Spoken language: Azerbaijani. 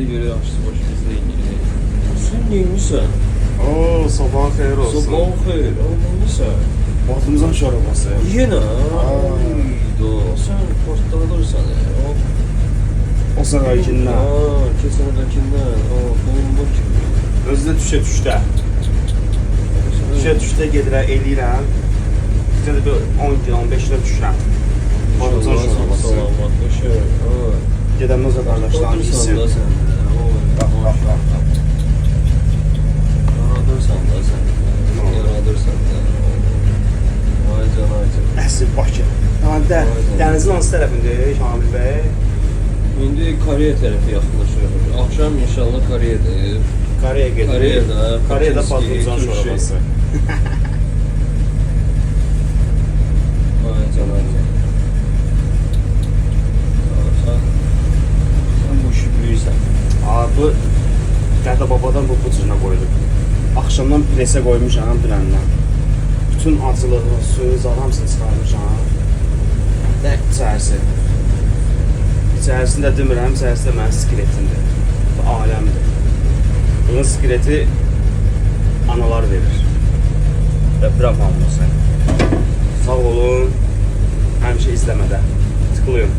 Göre yaxşı başımızda ilgili. Sen neymişsən? Oo, sabahın xeyir olsun. Sabahın xeyir. Neymişsən? Batımızın şorabası. Yenə? Ayda. Sen portladırsan ya. O sıraykindən. Kesinlikəkindən. Bomba kimi. Özü də düşə. Düşə gedirəm, eləyirəm. Bizə də bir 10 gün, 15 gün düşürəm. Batımızın şorabası. Salamat, hoşer. Gedəmdən o qardaşlarım yesin. Bax. Yaradırsan da sen. Yaradırsan da. Vay can. Əsl Bakı. Dənizin hansı tərəfində Şamil bəy? İndi Koreya tərəfi yaxınlaşırıq. Axşam inşallah Koreyadayıq. Koreya gedirik. Koreyada patlıcan şorabası. Vay can. Sen bu işi büyürsən. Bu Dədə babadan bu cürünə qoyulub. Axşamdan presə qoymuşam dünəndən. Bütün acılığı, suyu, hamısını çıxarmışam. Və İçərisində demirəm, içərisində mənim skeletimdir. Bu aləmdir. Bunun skeleti analar verir. Və bırak almasın. Sağ olun. Həmişə izləmədə. Tıklayın.